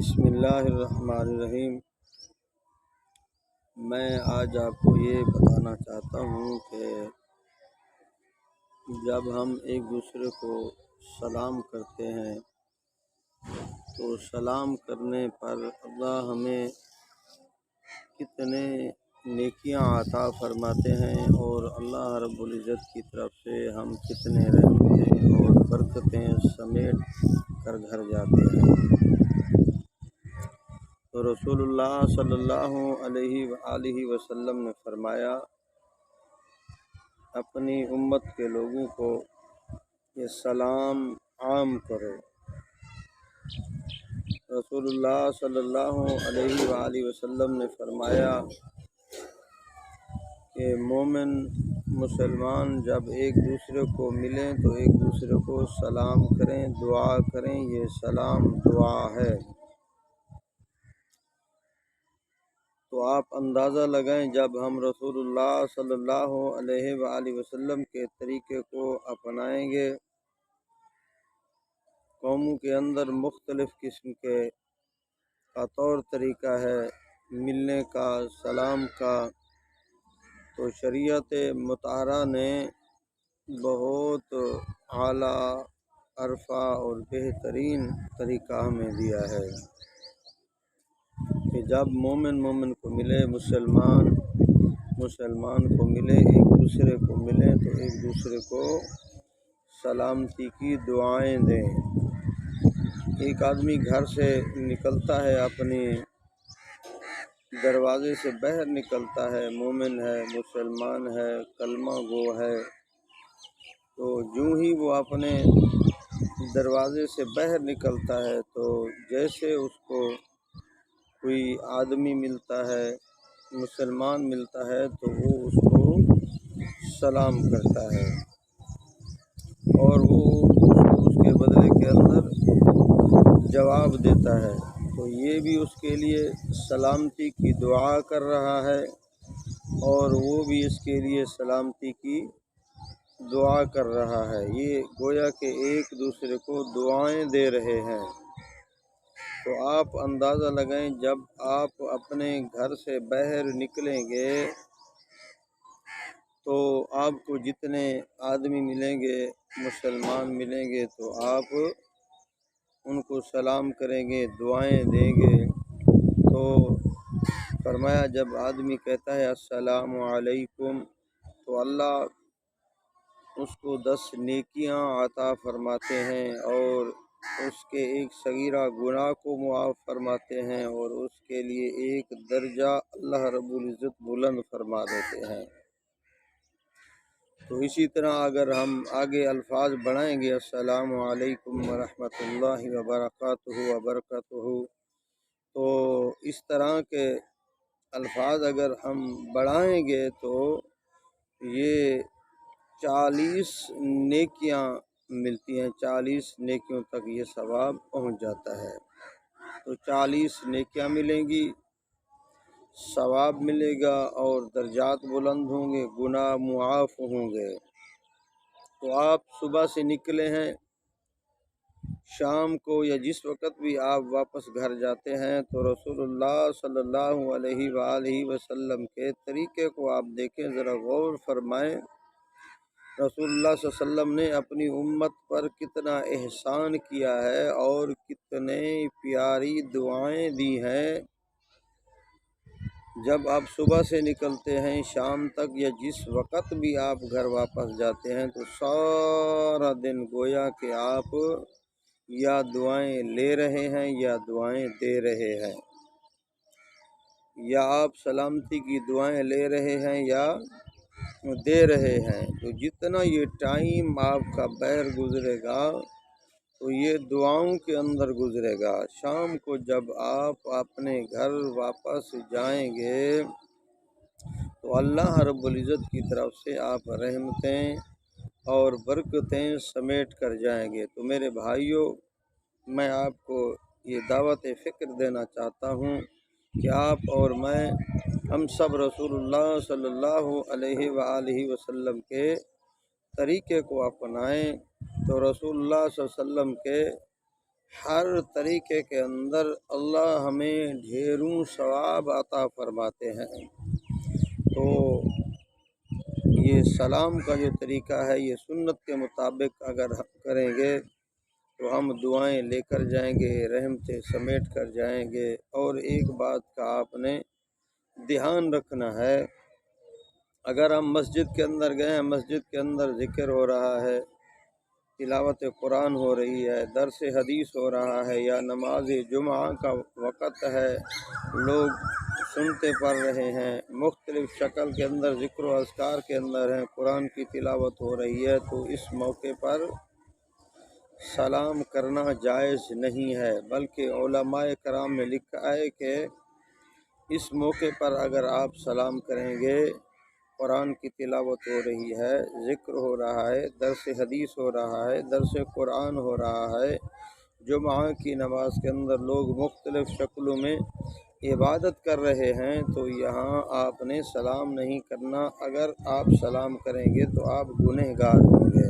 بسم اللہ الرحمن الرحیم۔ میں آج آپ کو یہ بتانا چاہتا ہوں کہ جب ہم ایک دوسرے کو سلام کرتے ہیں تو سلام کرنے پر اللہ ہمیں کتنے نیکیاں عطا فرماتے ہیں اور اللہ رب العزت کی طرف سے ہم کتنے رحمتیں اور برکتیں سمیٹ کر گھر جاتے ہیں۔ تو رسول اللہ صلی اللہ علیہ وآلہ وسلم نے فرمایا، اپنی امت کے لوگوں کو یہ سلام عام کرو۔ رسول اللہ صلی اللہ علیہ وآلہ وسلم نے فرمایا کہ مومن مسلمان جب ایک دوسرے کو ملیں تو ایک دوسرے کو سلام کریں، دعا کریں، یہ سلام دعا ہے۔ تو آپ اندازہ لگائیں، جب ہم رسول اللہ صلی اللہ علیہ وآلہ وسلم کے طریقے کو اپنائیں گے، قوموں کے اندر مختلف قسم کے طور طریقہ ہے ملنے کا، سلام کا، تو شریعت مطہرہ نے بہت اعلیٰ، عرفہ اور بہترین طریقہ ہمیں دیا ہے کہ جب مومن کو ملے، مسلمان کو ملے، ایک دوسرے کو ملے تو ایک دوسرے کو سلامتی کی دعائیں دیں۔ ایک آدمی گھر سے نکلتا ہے، اپنی دروازے سے باہر نکلتا ہے، مومن ہے، مسلمان ہے، کلمہ گو ہے، تو جوں ہی وہ اپنے دروازے سے باہر نکلتا ہے تو جیسے اس کو کوئی آدمی ملتا ہے، مسلمان ملتا ہے، تو وہ اس کو سلام کرتا ہے اور وہ اس کے بدلے کے اندر جواب دیتا ہے، تو یہ بھی اس کے لیے سلامتی کی دعا کر رہا ہے اور وہ بھی اس کے لیے سلامتی کی دعا کر رہا ہے۔ یہ گویا کہ ایک دوسرے کو دعائیں دے رہے ہیں۔ تو آپ اندازہ لگائیں، جب آپ اپنے گھر سے باہر نکلیں گے تو آپ کو جتنے آدمی ملیں گے، مسلمان ملیں گے، تو آپ ان کو سلام کریں گے، دعائیں دیں گے۔ تو فرمایا، جب آدمی کہتا ہے السلام علیکم تو اللہ اس کو 10 نیکیاں عطا فرماتے ہیں اور اس کے ایک صغیرہ گناہ کو معاف فرماتے ہیں اور اس کے لیے ایک درجہ اللہ رب العزت بلند فرما دیتے ہیں۔ تو اسی طرح اگر ہم آگے الفاظ بڑھائیں گے، السلام علیکم ورحمۃ اللہ وبرکاتہ، تو اس طرح کے الفاظ اگر ہم بڑھائیں گے تو یہ 40 نیکیاں ملتی ہیں، 40 نیکیوں تک یہ ثواب پہنچ جاتا ہے۔ تو 40 نیکیاں ملیں گی، ثواب ملے گا اور درجات بلند ہوں گے، گناہ معاف ہوں گے۔ تو آپ صبح سے نکلے ہیں، شام کو یا جس وقت بھی آپ واپس گھر جاتے ہیں تو رسول اللہ صلی اللہ علیہ وآلہ وسلم کے طریقے کو آپ دیکھیں، ذرا غور فرمائیں۔ رسول اللہ صلی اللہ علیہ وسلم نے اپنی امت پر کتنا احسان کیا ہے اور کتنے پیاری دعائیں دی ہیں۔ جب آپ صبح سے نکلتے ہیں، شام تک یا جس وقت بھی آپ گھر واپس جاتے ہیں تو سارا دن گویا کہ آپ یا دعائیں لے رہے ہیں یا دعائیں دے رہے ہیں، یا آپ سلامتی کی دعائیں لے رہے ہیں یا دے رہے ہیں۔ تو جتنا یہ ٹائم آپ کا باہر گزرے گا تو یہ دعاؤں کے اندر گزرے گا۔ شام کو جب آپ اپنے گھر واپس جائیں گے تو اللہ رب العزت کی طرف سے آپ رحمتیں اور برکتیں سمیٹ کر جائیں گے۔ تو میرے بھائیوں، میں آپ کو یہ دعوت فکر دینا چاہتا ہوں کہ آپ اور میں، ہم سب رسول اللہ صلی اللہ علیہ وآلہ وسلم کے طریقے کو اپنائیں۔ تو رسول اللہ صلی اللہ علیہ وسلم کے ہر طریقے کے اندر اللہ ہمیں ڈھیروں ثواب عطا فرماتے ہیں۔ تو یہ سلام کا جو طریقہ ہے یہ سنت کے مطابق اگر ہم کریں گے تو ہم دعائیں لے کر جائیں گے، رحمتیں سمیٹ کر جائیں گے۔ اور ایک بات کا آپ نے دھیان رکھنا ہے، اگر ہم مسجد کے اندر گئے ہیں، مسجد کے اندر ذکر ہو رہا ہے، تلاوت قرآن ہو رہی ہے، درس حدیث ہو رہا ہے، یا نماز جمعہ کا وقت ہے، لوگ سنتے پڑھ رہے ہیں، مختلف شکل کے اندر ذکر و اذکار کے اندر ہیں، قرآن کی تلاوت ہو رہی ہے، تو اس موقع پر سلام کرنا جائز نہیں ہے، بلکہ علماء کرام نے لکھا ہے کہ اس موقع پر اگر آپ سلام کریں گے، قرآن کی تلاوت ہو رہی ہے، ذکر ہو رہا ہے، درس حدیث ہو رہا ہے، درس قرآن ہو رہا ہے، جمعہ کی نماز کے اندر لوگ مختلف شکلوں میں عبادت کر رہے ہیں، تو یہاں آپ نے سلام نہیں کرنا۔ اگر آپ سلام کریں گے تو آپ گنہگار ہوں گے۔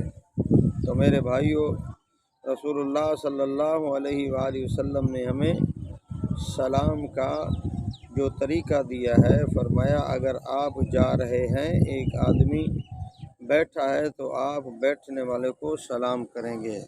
تو میرے بھائیوں، رسول اللہ صلی اللہ علیہ وآلہ وسلم نے ہمیں سلام کا جو طریقہ دیا ہے، فرمایا اگر آپ جا رہے ہیں، ایک آدمی بیٹھا ہے تو آپ بیٹھنے والے کو سلام کریں گے۔